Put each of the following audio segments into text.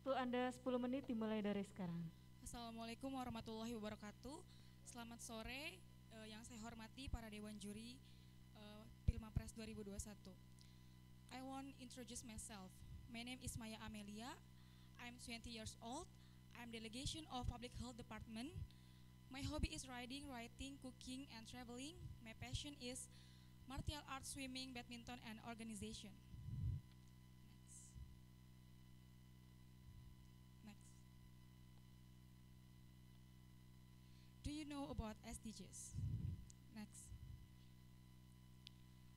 Waktu Anda 10 menit dimulai dari sekarang. Assalamualaikum warahmatullahi wabarakatuh. Selamat sore yang saya hormati para dewan juri Pilmapres 2021. I want introduce myself. My name is Maya Amelia. I'm 20 years old. I'm delegation of Public Health Department. My hobby is riding, writing, cooking, and traveling. My passion is martial arts, swimming, badminton, and organization. Next. Do you know about SDGs? Next.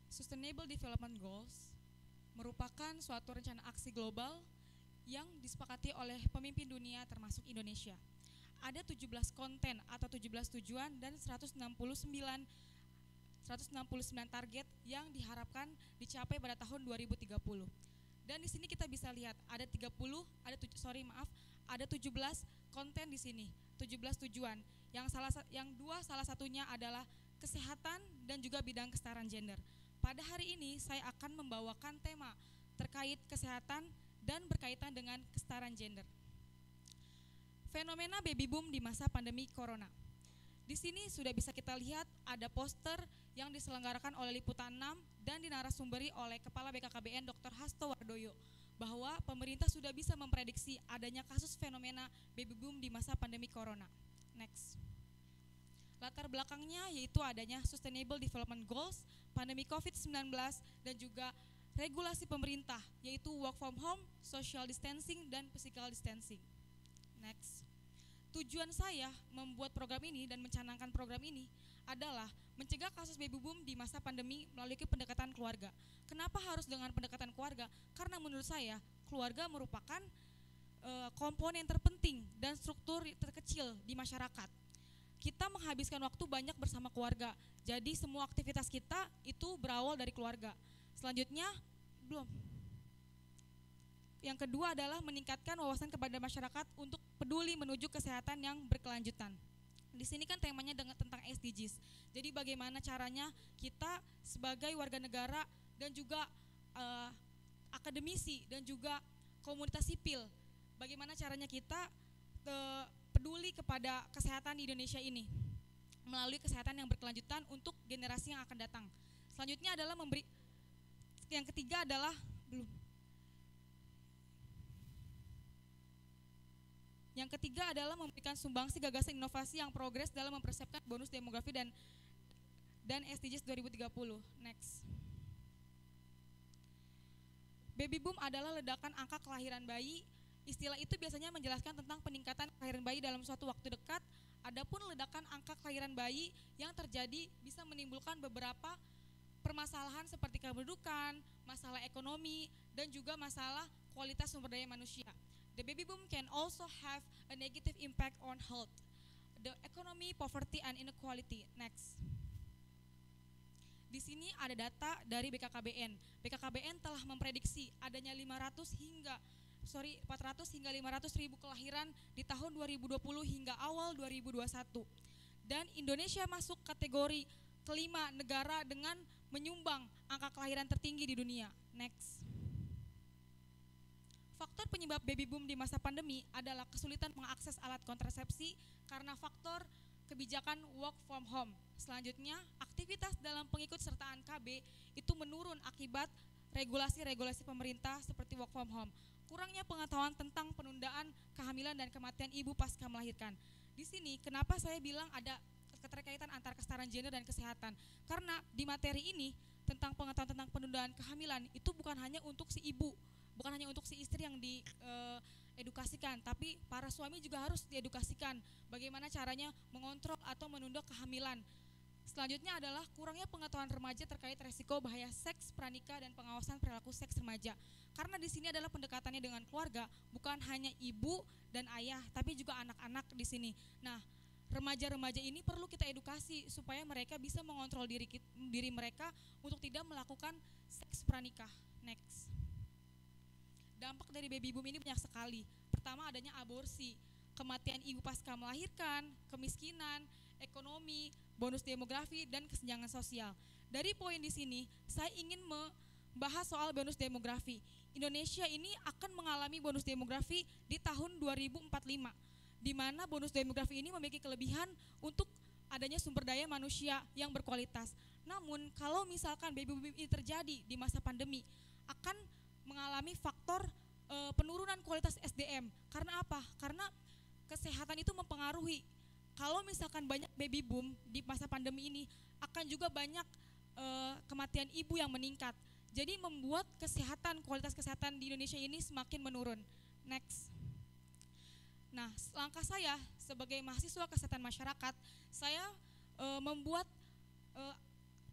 Sustainable Development Goals merupakan suatu rencana aksi global yang disepakati oleh pemimpin dunia termasuk Indonesia. Ada 17 konten atau 17 tujuan dan 169 target yang diharapkan dicapai pada tahun 2030. Dan di sini kita bisa lihat ada 17 konten di sini, 17 tujuan. Yang salah satunya adalah kesehatan dan juga bidang kesetaraan gender. Pada hari ini saya akan membawakan tema terkait kesehatan dan berkaitan dengan kesetaraan gender. Fenomena baby boom di masa pandemi corona. Di sini sudah bisa kita lihat ada poster yang diselenggarakan oleh Liputan 6 dan dinarasumberi oleh Kepala BKKBN Dr. Hasto Wardoyo bahwa pemerintah sudah bisa memprediksi adanya kasus fenomena baby boom di masa pandemi corona. Next. Latar belakangnya yaitu adanya Sustainable Development Goals, pandemi COVID-19, dan juga regulasi pemerintah yaitu work from home, social distancing, dan physical distancing. Next. Tujuan saya membuat program ini dan mencanangkan program ini adalah mencegah kasus baby boom di masa pandemi melalui pendekatan keluarga. Kenapa harus dengan pendekatan keluarga? Karena menurut saya keluarga merupakan komponen terpenting dan struktur terkecil di masyarakat. Kita menghabiskan waktu banyak bersama keluarga, jadi semua aktivitas kita itu berawal dari keluarga. Selanjutnya, yang kedua adalah meningkatkan wawasan kepada masyarakat untuk peduli menuju kesehatan yang berkelanjutan. Di sini kan temanya tentang SDGs. Jadi bagaimana caranya kita sebagai warga negara dan juga akademisi dan juga komunitas sipil, bagaimana caranya kita peduli kepada kesehatan di Indonesia ini melalui kesehatan yang berkelanjutan untuk generasi yang akan datang. Selanjutnya adalah yang ketiga adalah Yang ketiga adalah memberikan sumbangsi gagasan inovasi yang progres dalam mempersiapkan bonus demografi dan SDGs 2030. Next. Baby boom adalah ledakan angka kelahiran bayi. Istilah itu biasanya menjelaskan tentang peningkatan kelahiran bayi dalam suatu waktu dekat. Adapun ledakan angka kelahiran bayi yang terjadi bisa menimbulkan beberapa permasalahan seperti kependudukan, masalah ekonomi, dan juga masalah kualitas sumber daya manusia. The baby boom can also have a negative impact on health, the economy, poverty, and inequality. Next. Di sini ada data dari BKKBN. BKKBN telah memprediksi adanya 400 hingga 500 ribu kelahiran di tahun 2020 hingga awal 2021. Dan Indonesia masuk kategori kelima negara dengan menyumbang angka kelahiran tertinggi di dunia. Next. Faktor penyebab baby boom di masa pandemi adalah kesulitan mengakses alat kontrasepsi karena faktor kebijakan work from home. Selanjutnya, aktivitas dalam pengikut sertaan KB itu menurun akibat regulasi-regulasi pemerintah seperti work from home. Kurangnya pengetahuan tentang penundaan kehamilan dan kematian ibu pasca melahirkan. Di sini kenapa saya bilang ada keterkaitan antara kesetaraan gender dan kesehatan? Karena di materi ini tentang pengetahuan tentang penundaan kehamilan itu bukan hanya untuk si ibu, bukan hanya untuk si istri yang diedukasikan, tapi para suami juga harus diedukasikan bagaimana caranya mengontrol atau menunda kehamilan. Selanjutnya adalah kurangnya pengetahuan remaja terkait resiko bahaya seks pranikah dan pengawasan perilaku seks remaja. Karena di sini adalah pendekatannya dengan keluarga, bukan hanya ibu dan ayah, tapi juga anak-anak di sini. Nah, remaja-remaja ini perlu kita edukasi supaya mereka bisa mengontrol diri mereka untuk tidak melakukan seks pranikah. Next. Dampak dari baby boom ini banyak sekali. Pertama adanya aborsi, kematian ibu pasca melahirkan, kemiskinan, ekonomi, bonus demografi, dan kesenjangan sosial. Dari poin di sini, saya ingin membahas soal bonus demografi. Indonesia ini akan mengalami bonus demografi di tahun 2045, di mana bonus demografi ini memiliki kelebihan untuk adanya sumber daya manusia yang berkualitas. Namun kalau misalkan baby boom ini terjadi di masa pandemi, akan mengalami faktor penurunan kualitas SDM. Karena apa? Karena kesehatan itu mempengaruhi. Kalau misalkan banyak baby boom di masa pandemi ini, akan juga banyak kematian ibu yang meningkat. Jadi membuat kualitas kesehatan di Indonesia ini semakin menurun. Next. Nah, langkah saya sebagai mahasiswa kesehatan masyarakat, saya membuat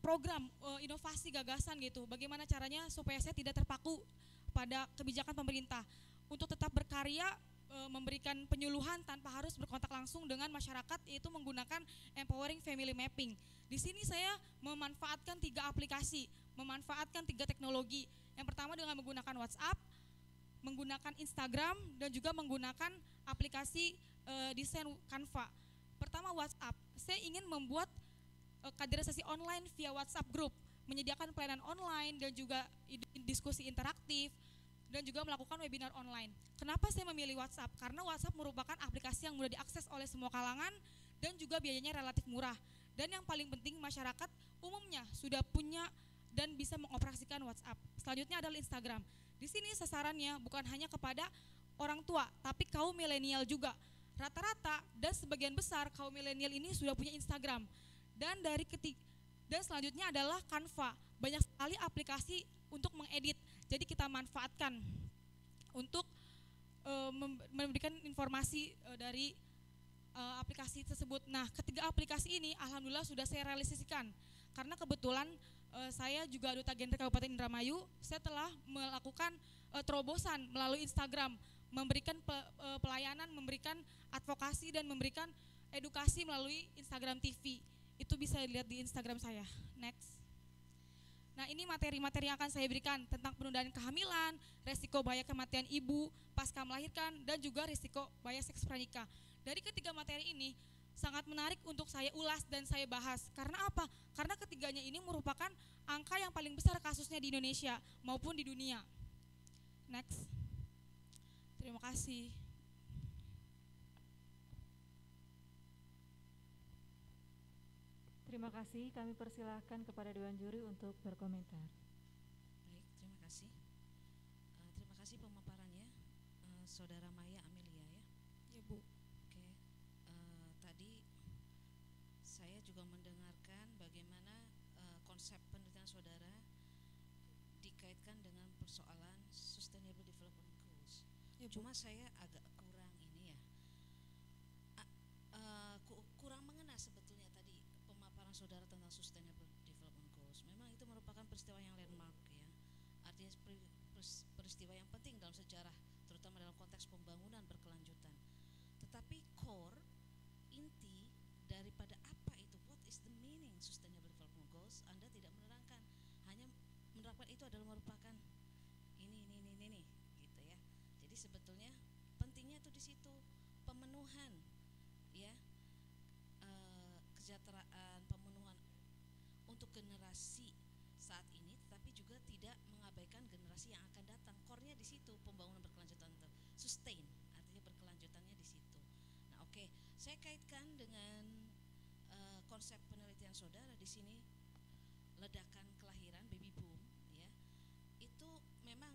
program inovasi gagasan gitu. Bagaimana caranya supaya saya tidak terpaku pada kebijakan pemerintah untuk tetap berkarya, memberikan penyuluhan tanpa harus berkontak langsung dengan masyarakat, yaitu menggunakan empowering family mapping. Di sini saya memanfaatkan 3 aplikasi, memanfaatkan 3 teknologi. Yang pertama dengan menggunakan WhatsApp, menggunakan Instagram, dan juga menggunakan aplikasi desain Canva. Pertama WhatsApp, saya ingin membuat kaderisasi online via WhatsApp group, menyediakan pelayanan online dan juga diskusi interaktif, dan juga melakukan webinar online. Kenapa saya memilih WhatsApp? Karena WhatsApp merupakan aplikasi yang mudah diakses oleh semua kalangan dan juga biayanya relatif murah. Dan yang paling penting, masyarakat umumnya sudah punya dan bisa mengoperasikan WhatsApp. Selanjutnya adalah Instagram. Di sini sasarannya bukan hanya kepada orang tua, tapi kaum milenial juga. Rata-rata dan sebagian besar kaum milenial ini sudah punya Instagram. Dan selanjutnya adalah Canva. Banyak sekali aplikasi untuk mengedit. Jadi kita manfaatkan untuk memberikan informasi dari aplikasi tersebut. Nah, ketiga aplikasi ini alhamdulillah sudah saya realisasikan. Karena kebetulan saya juga duta genre Kabupaten Indramayu, saya telah melakukan terobosan melalui Instagram, memberikan pelayanan, memberikan advokasi dan memberikan edukasi melalui Instagram TV. Itu bisa dilihat di Instagram saya. Next. Nah, ini materi-materi yang akan saya berikan tentang penundaan kehamilan, resiko bahaya kematian ibu pasca melahirkan, dan juga risiko bahaya seks pranikah. Dari ketiga materi ini sangat menarik untuk saya ulas dan saya bahas. Karena apa? Karena ketiganya ini merupakan angka yang paling besar kasusnya di Indonesia maupun di dunia. Next. Terima kasih. Terima kasih, kami persilahkan kepada Dewan Juri untuk berkomentar. Baik, terima kasih. Terima kasih pemaparannya, Saudara Maya Amelia ya. Ya Bu. Oke, tadi saya juga mendengarkan bagaimana konsep penelitian saudara dikaitkan dengan persoalan Sustainable Development Goals. Ya, Bu. Cuma saya agak kurang ini ya, kurang mengena sebetulnya tadi pemaparan saudara tentang Sustainable Development Goals. Memang itu merupakan peristiwa yang landmark ya, artinya peristiwa yang penting dalam sejarah, terutama dalam konteks pembangunan berkelanjutan. Tetapi core, inti daripada apa itu, what is the meaning Sustainable Development Goals, Anda tidak menerangkan, hanya menerapkan itu adalah merupakan ini gitu ya. Jadi sebetulnya pentingnya itu di situ, pemenuhan ya, kesejahteraan, pemenuhan untuk generasi saat ini, tetapi juga tidak mengabaikan generasi yang akan datang. Core-nya di situ, pembangunan berkelanjutan itu, sustain, artinya berkelanjutannya di situ. Nah, oke, saya kaitkan dengan konsep penelitian saudara di sini, ledakan kelahiran baby boom ya. Itu memang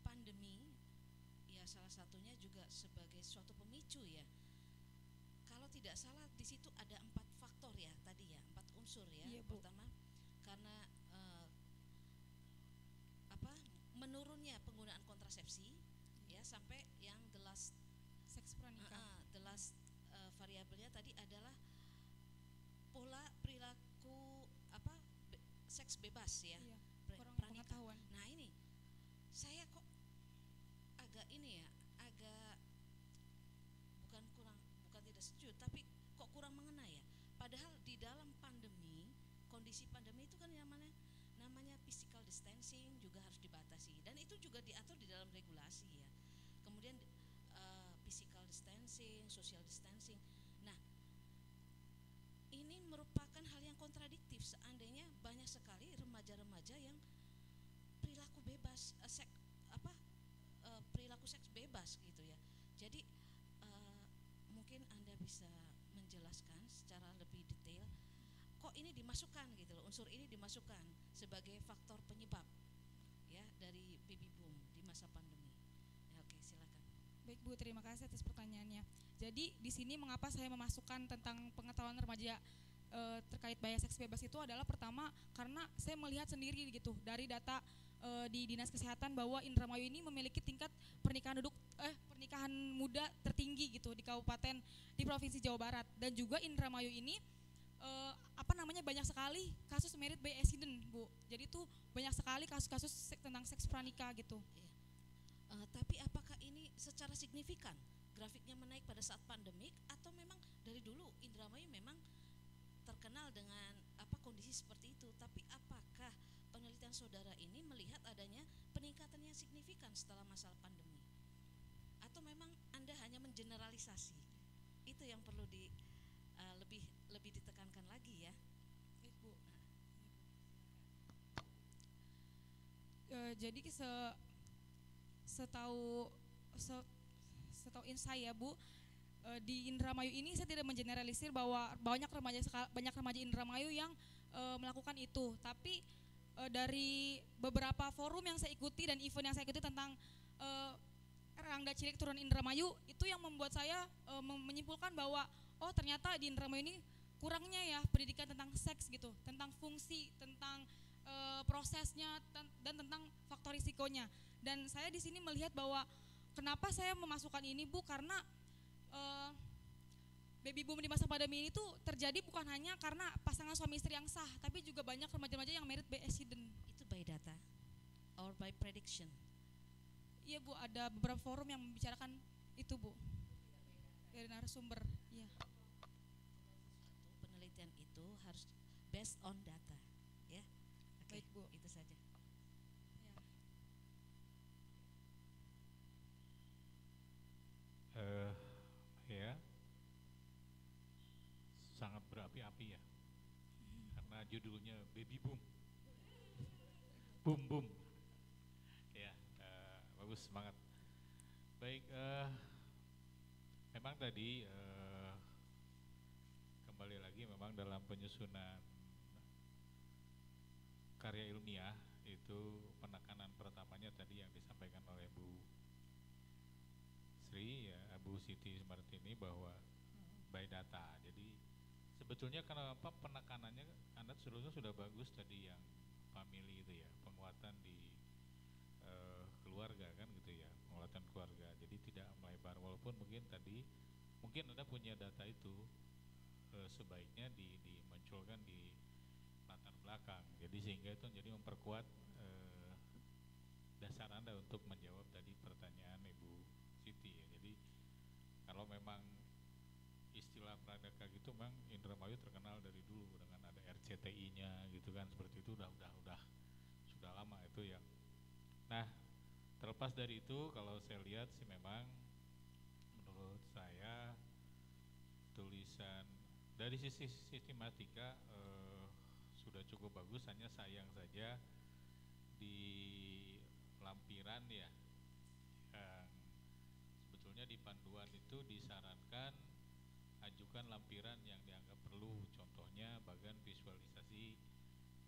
pandemi ya, salah satunya juga sebagai suatu pemicu ya. Kalau tidak salah di situ ada 4 faktor ya tadi ya, 4 unsur ya. Iya, Pertama karena menurunnya penggunaan kontrasepsi ya, sampai yang the last Seks pranikah. variabelnya tadi adalah pola perilaku seks bebas ya. Iya, kurang pranikah. pengetahuan. Nah, ini saya kok agak ini ya, agak bukan tidak setuju, tapi kok kurang mengena ya. Padahal di dalam pandemi, kondisi pandemi itu kan namanya physical distancing juga harus dibatasi, dan itu juga diatur di dalam regulasi ya. Kemudian physical distancing, social distancing. Nah, ini merupakan hal yang kontradiktif seandainya banyak sekali remaja-remaja yang perilaku bebas mungkin Anda bisa menjelaskan secara lebih detail kok ini dimasukkan gitu loh, unsur ini dimasukkan sebagai faktor penyebab ya dari baby boom di masa pandemi. Ya, oke, silakan. Baik Bu, terima kasih atas pertanyaannya. Jadi di sini mengapa saya memasukkan tentang pengetahuan remaja terkait biaya seks bebas itu adalah pertama karena saya melihat sendiri gitu dari data di Dinas Kesehatan bahwa Indramayu ini memiliki tingkat pernikahan muda tertinggi gitu di kabupaten di Provinsi Jawa Barat, dan juga Indramayu ini banyak sekali kasus married by accident Bu. Jadi tuh banyak sekali kasus-kasus tentang seks pranikah gitu. Ya. Tapi apakah ini secara signifikan grafiknya menaik pada saat pandemik atau memang dari dulu Indramayu memang terkenal dengan kondisi seperti itu, tapi apakah penelitian saudara ini melihat adanya peningkatan yang signifikan setelah masa pandemi atau memang Anda hanya mengeneralisasi? Itu yang perlu lebih ditekankan lagi ya. Baik Bu. Jadi setahu saya Bu, di Indramayu ini saya tidak mengeneralisir bahwa banyak remaja Indramayu yang melakukan itu, tapi dari beberapa forum yang saya ikuti dan event yang saya ikuti tentang Rangga Cilik Turun Indramayu, itu yang membuat saya menyimpulkan bahwa oh ternyata di Indramayu ini kurangnya ya pendidikan tentang seks gitu, tentang fungsi, tentang prosesnya dan tentang faktor risikonya. Dan saya di sini melihat bahwa kenapa saya memasukkan ini Bu, karena baby boom di masa pandemi ini tuh terjadi bukan hanya karena pasangan suami istri yang sah, tapi juga banyak remaja-remaja yang married by accident. Itu by data or by prediction? Iya Bu, ada beberapa forum yang membicarakan itu Bu, dari narasumber. Iya. Penelitian itu harus based on data, ya. Oke, Baik Bu. itu saja. Ya, sangat berapi-api ya, karena judulnya baby boom, boom boom, ya, bagus, semangat. Baik, memang tadi kembali lagi memang dalam penyusunan karya ilmiah itu penekanan pertamanya tadi yang disampaikan oleh Bu Sri ya, Bu Siti Martini, bahwa by data. Jadi sebetulnya kenapa penekanannya Anda seluruhnya sudah bagus tadi yang family itu ya, penguatan di keluarga kan gitu ya, penguatan keluarga. Jadi tidak melebar, walaupun mungkin tadi mungkin Anda punya data itu sebaiknya dimunculkan di latar belakang. Jadi sehingga itu jadi memperkuat dasar Anda untuk menjawab tadi pertanyaan Ibu Siti ya. Jadi kalau memang istilah pradaka gitu, memang Indramayu terkenal dari dulu dengan ada RCTI-nya gitu kan, seperti itu sudah lama itu ya. Nah, terlepas dari itu, kalau saya lihat sih memang menurut saya tulisan dari sisi sistematika sudah cukup bagus, hanya sayang saja di lampiran ya, sebetulnya di panduan itu disarankan ajukan lampiran yang dianggap perlu, contohnya bagian visualisasi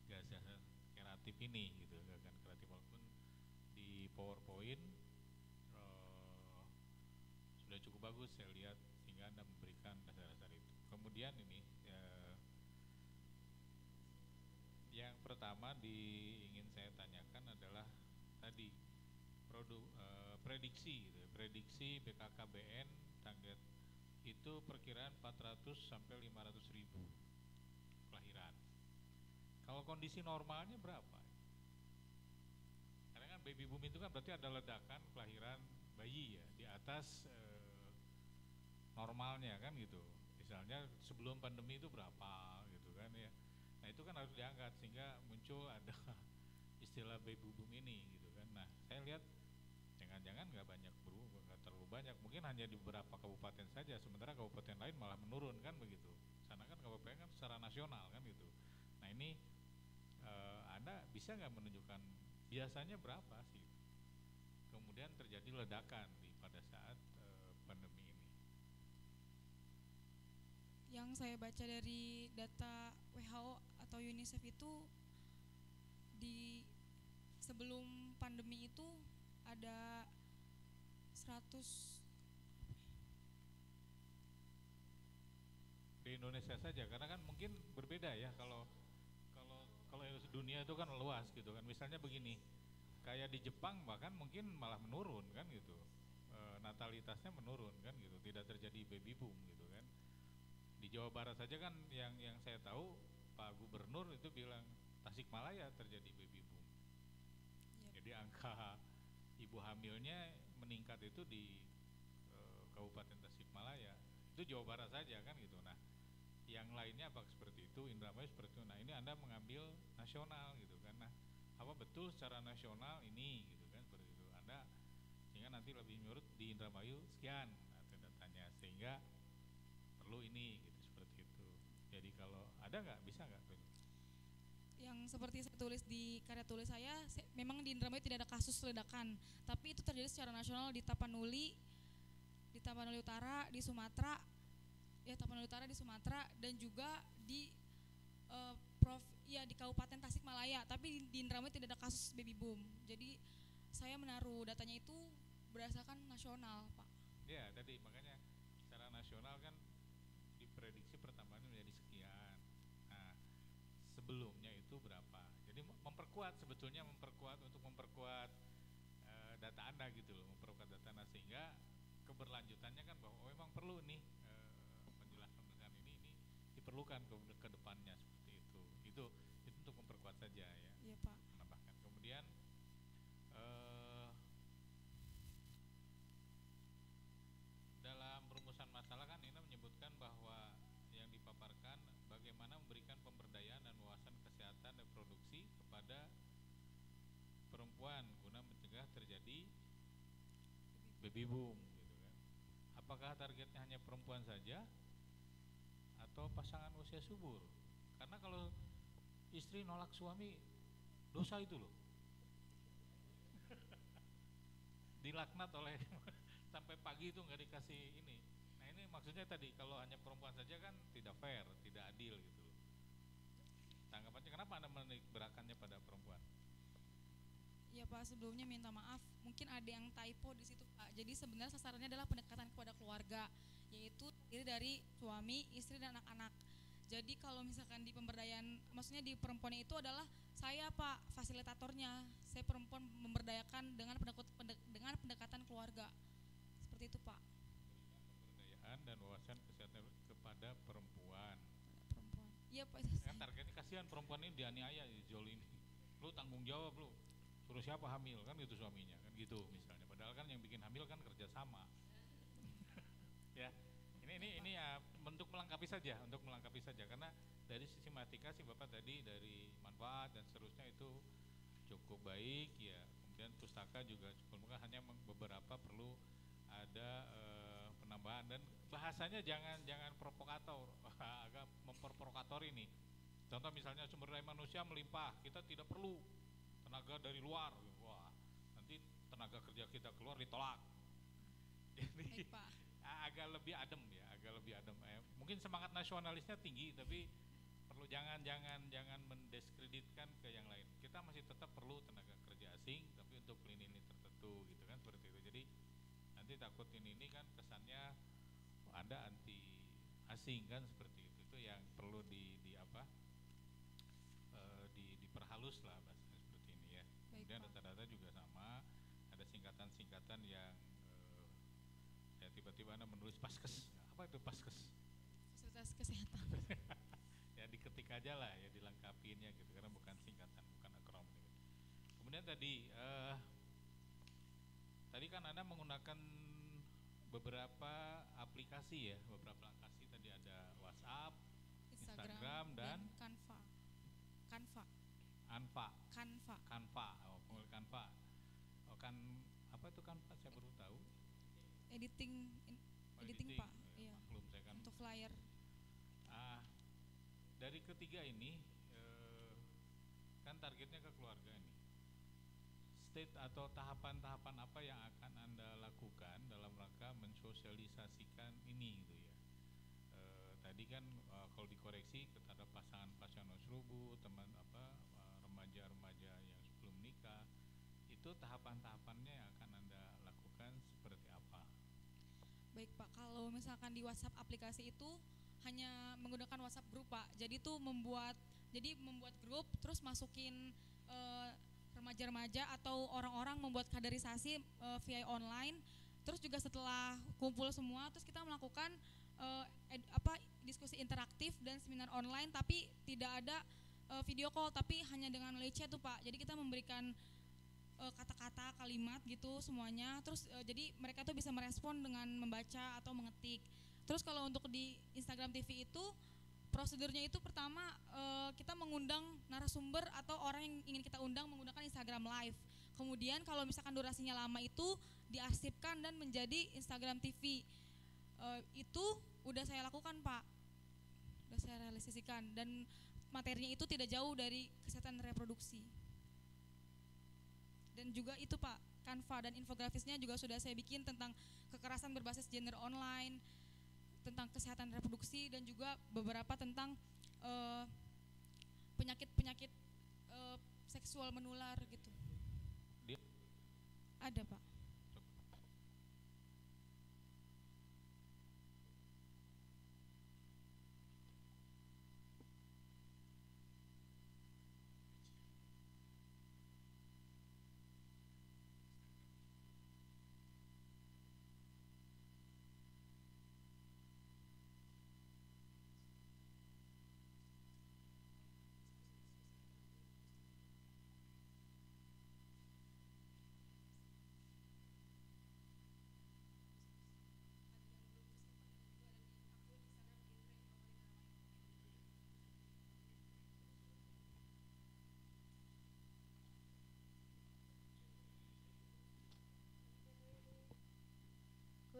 gagasan kreatif ini gitu, gagasan kreatif, walaupun di PowerPoint sudah cukup bagus saya lihat, sehingga Anda memberikan dasar-dasar itu. Kemudian ini yang pertama ingin saya tanyakan adalah tadi prediksi gitu, prediksi BKKBN target itu perkiraan 400 sampai 500 ribu kelahiran. Kalau kondisi normalnya berapa? Karena kan baby boom itu kan berarti ada ledakan kelahiran bayi ya di atas normalnya kan gitu. Misalnya sebelum pandemi itu berapa gitu kan ya. Nah itu kan harus diangkat sehingga muncul ada istilah baby boom ini gitu kan. Nah saya lihat jangan-jangan nggak terlalu banyak, mungkin hanya di beberapa kabupaten saja, sementara kabupaten lain malah menurun kan begitu. Sana kan kabupaten kan secara nasional kan gitu. Nah ini Anda bisa nggak menunjukkan biasanya berapa sih kemudian terjadi ledakan pada saat pandemi ini? yang saya baca dari data WHO atau UNICEF itu di sebelum pandemi itu ada 100 di Indonesia saja, karena kan mungkin berbeda ya kalau kalau kalau dunia itu kan luas gitu kan. Misalnya begini, kayak di Jepang bahkan mungkin malah menurun kan gitu, natalitasnya menurun kan gitu, tidak terjadi baby boom gitu kan. Di Jawa Barat saja kan yang saya tahu Pak Gubernur itu bilang Tasikmalaya terjadi baby boom. Jadi angka ibu hamilnya meningkat itu di Kabupaten Tasikmalaya. Itu Jawa Barat saja kan gitu. Nah, yang lainnya apakah seperti itu, Indramayu seperti itu. Nah, ini Anda mengambil nasional gitu kan. Nah, apa betul secara nasional ini gitu kan, seperti itu. Anda sehingga nanti lebih menurut di Indramayu sekian atau datanya, sehingga perlu ini gitu, seperti itu. Jadi kalau ada nggak, bisa nggak tuh? yang seperti saya tulis di karya tulis saya, memang di Indramayu tidak ada kasus ledakan, tapi itu terjadi secara nasional di Tapanuli Utara di Sumatera, ya Tapanuli Utara di Sumatera, dan juga di di Kabupaten Tasikmalaya. Tapi di Indramayu tidak ada kasus baby boom. Jadi saya menaruh datanya itu berdasarkan nasional, Pak. Ya, tadi makanya secara nasional kan diprediksi pertambahannya menjadi sekian. Nah, sebelumnya itu berapa? Jadi memperkuat, sebetulnya untuk memperkuat data Anda gitu loh, memperkuat data Anda, sehingga keberlanjutannya kan bahwa memang perlu nih penjelasan ini diperlukan ke depannya, seperti itu. Itu untuk memperkuat saja ya. Iya, Pak. Menambahkan. Kemudian dalam rumusan masalah kan ini menyebutkan bahwa yang dipaparkan bagaimana memberikan pemberdayaan dan wawasan kesehatan reproduksi kepada perempuan guna mencegah terjadi baby boom gitu kan. Apakah targetnya hanya perempuan saja atau pasangan usia subur? Karena kalau istri nolak suami, dosa itu loh. Dilaknat oleh sampai pagi itu nggak dikasih ini. Nah, ini maksudnya tadi kalau hanya perempuan saja kan tidak fair, tidak adil gitu loh. Tanggapannya, kenapa Anda menikberakannya pada perempuan? Ya Pak, sebelumnya minta maaf, mungkin ada yang typo di situ Pak. Jadi sebenarnya sasarannya adalah pendekatan kepada keluarga, yaitu terdiri dari suami, istri, dan anak-anak. Jadi kalau misalkan di pemberdayaan, maksudnya di perempuan itu adalah saya Pak, fasilitatornya. Saya perempuan memberdayakan dengan pendekatan keluarga. Seperti itu Pak. Pemberdayaan dan wawasan kesehatan kepada perempuan. Perempuan. Iya Pak. Kan targetnya kasihan perempuan ini dianiaya, dijolimi. Lu tanggung jawab lu. Suruh siapa hamil kan gitu suaminya kan gitu misalnya. Padahal kan yang bikin hamil kan kerjasama. Ya. Ini ya untuk melengkapi saja, karena dari sisi matematika sih Bapak tadi dari manfaat dan seterusnya itu cukup baik ya. Kemudian pustaka juga cukup, hanya beberapa perlu ada penambahan, dan bahasanya jangan provokator, agak memprovokator ini. Contoh misalnya sumber daya manusia melimpah, kita tidak perlu tenaga dari luar. Wah, nanti tenaga kerja kita keluar ditolak. Jadi agak lebih adem ya, mungkin semangat nasionalisnya tinggi, tapi perlu jangan mendiskreditkan ke yang lain. Kita masih tetap perlu tenaga kerja asing, tapi untuk lini tertentu gitu kan, seperti itu. Jadi nanti takut ini kan kesannya Anda anti asing kan, seperti itu. Itu yang perlu diperhalus lah bahasanya, seperti ini ya. Kemudian data-data juga sama, ada singkatan-singkatan yang ya tiba-tiba Anda menulis paskes. Apa itu paskes? Fasilitas kesehatan. Ya diketik aja lah ya, dilengkapinya gitu, karena bukan singkatan, bukan akronim. Kemudian tadi kan Anda menggunakan beberapa aplikasi ya, tadi ada WhatsApp, Instagram dan Canva. Oh, Canva. Oh, kan apa itu Canva? Saya baru tahu. Editing Pak. Iya. Maklum saya kan. Untuk flyer. Dari ketiga ini kan targetnya ke keluarga ini. State atau tahapan-tahapan apa yang akan Anda lakukan dalam rangka mensosialisasikan ini gitu ya. tadi kan kalau dikoreksi kepada pasangan-pasangan Nasrubu, teman remaja-remaja yang sebelum nikah, itu tahapan-tahapannya yang akan Anda lakukan seperti apa? Baik Pak, kalau misalkan di WhatsApp aplikasi itu hanya menggunakan WhatsApp grup Pak. Jadi itu membuat grup, terus masukin remaja-remaja atau orang-orang membuat kaderisasi via online. Terus juga setelah kumpul semua, terus kita melakukan diskusi interaktif dan seminar online, tapi tidak ada video call, tapi hanya dengan melalui chat tuh Pak. Jadi kita memberikan kata-kata, kalimat gitu semuanya. Terus jadi mereka tuh bisa merespon dengan membaca atau mengetik. Terus kalau untuk di Instagram TV itu prosedurnya itu pertama kita mengundang narasumber atau orang yang ingin kita undang menggunakan Instagram Live. Kemudian kalau misalkan durasinya lama itu diarsipkan dan menjadi Instagram TV. Itu udah saya lakukan Pak, udah saya realisasikan, dan materinya itu tidak jauh dari kesehatan reproduksi. Dan juga itu Pak, Canva dan infografisnya juga sudah saya bikin tentang kekerasan berbasis gender online, tentang kesehatan reproduksi, dan juga beberapa tentang penyakit-penyakit seksual menular gitu. Ada Pak.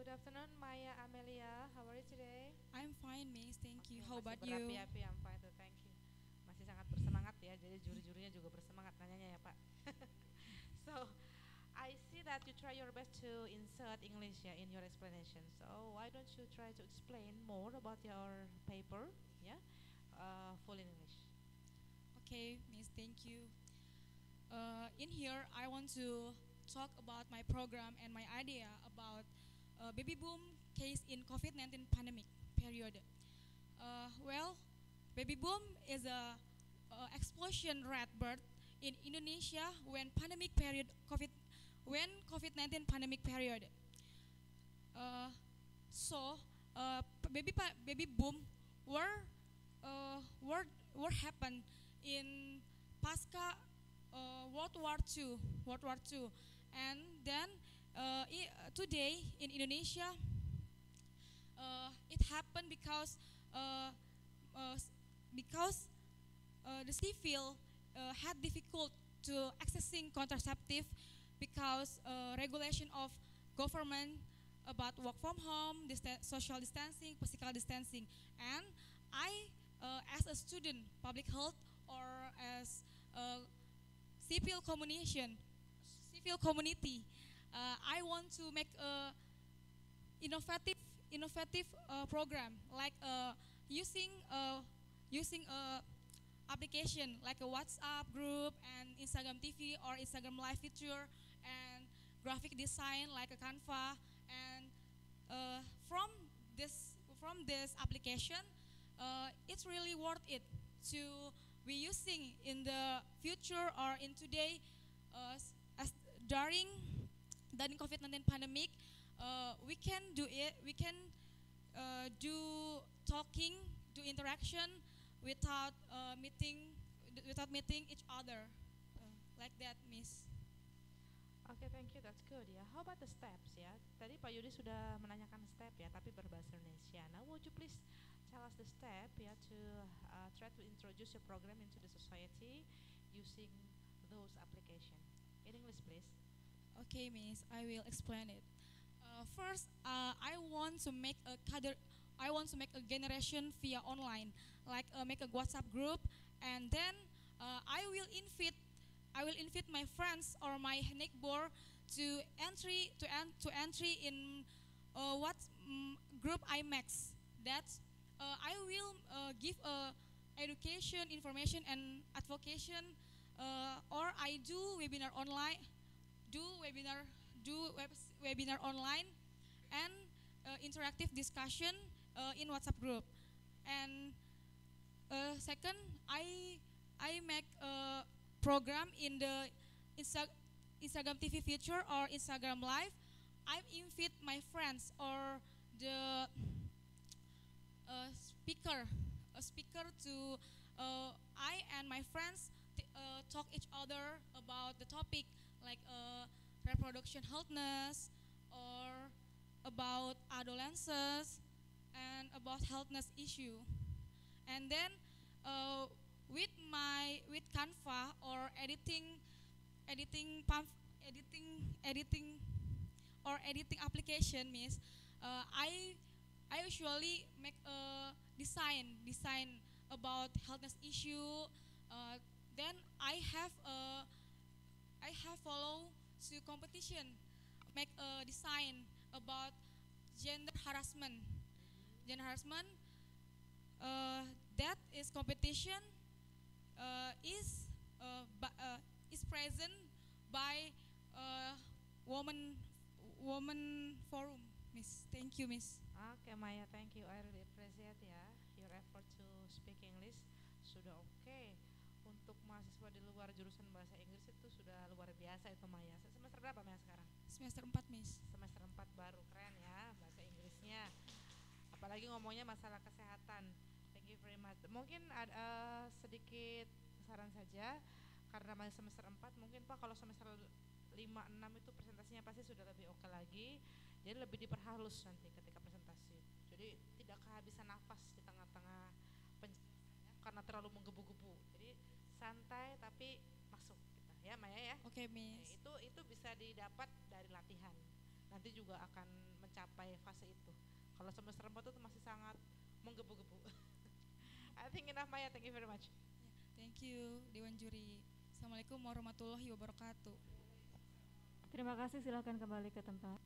Good afternoon, Maya Amelia. How are you today? I'm fine, Miss. Thank you. How Masih about you? berapi-api, I'm fine too, thank you. Masih sangat bersemangat ya, jadi juri-jurinya juga bersemangat nanyanya ya Pak. So, I see that you try your best to insert English in your explanation. So, why don't you try to explain more about your paper, full in English. Okay, Miss. Thank you. In here, I want to talk about my program and my idea about baby boom case in COVID-19 pandemic period. Well, baby boom is a explosion rate birth in Indonesia when COVID-19 pandemic period. Baby boom were happened in Pasca World War II, and then today in Indonesia it happened because the civil had difficult to accessing contraceptive because regulation of government about work from home, social distancing, physical distancing, and I as a student public health or as a civil community, I want to make a innovative program like using application like a WhatsApp group and Instagram TV or Instagram Live feature and graphic design like a Canva, and from this application it's really worth it to be using in the future or in today as during COVID-19 pandemic. We can do it. We can do talking, do interaction without meeting each other, like that, Miss. Oke, thank you, that's good ya. How about the steps ya? Tadi Pak Yudi sudah menanyakan step ya, tapi berbahasa Indonesia. Now, would you please tell us the step ya to try to introduce your program into the society using those application. In English, please. Okay, Miss, I will explain it. First, I want to make a generation via online, like make a WhatsApp group, and then I will invite my friends or my neighbor to entry in what group IMAX. That's I will give education, information, and advocation, or I do webinar online, do webinar, webinar online, and interactive discussion in WhatsApp group. And second, I make a program in the Instagram TV feature or Instagram live. I invite my friends or the speaker to I and my friends talk each other about the topic like reproduction healthness or about adolescents and about healthness issue. And then uh, with Canva or editing editing or editing application means I usually make a design about healthness issue. Then I have follow to competition, make a design about gender harassment. Gender harassment that is competition is present by woman forum, Miss. Thank you, Miss. Oke Maya, thank you. I really appreciate ya your effort to speak English. Sudah oke. Untuk mahasiswa di luar jurusan bahasa Inggris itu sudah luar biasa itu Maya. Semester berapa Maya sekarang? Semester 4, Miss. Semester 4 baru, keren ya bahasa Inggrisnya. Apalagi ngomongnya masalah kesehatan. Thank you very much. Mungkin ada sedikit saran saja karena masih semester 4, mungkin Pak kalau semester 5, 6 itu presentasinya pasti sudah lebih oke lagi. Jadi lebih diperhalus nanti ketika presentasi. Jadi tidak kehabisan nafas di tengah-tengah penjelasannya karena terlalu menggebu-gebu. Jadi santai tapi masuk kita ya Maya ya. Oke, Miss. Itu bisa didapat dari latihan. Nanti juga akan mencapai fase itu. Kalau semester 4 itu masih sangat menggebu-gebu. I think enough Maya, thank you very much. Thank you, Dewan Juri. Assalamualaikum warahmatullahi wabarakatuh. Terima kasih, silakan kembali ke tempat.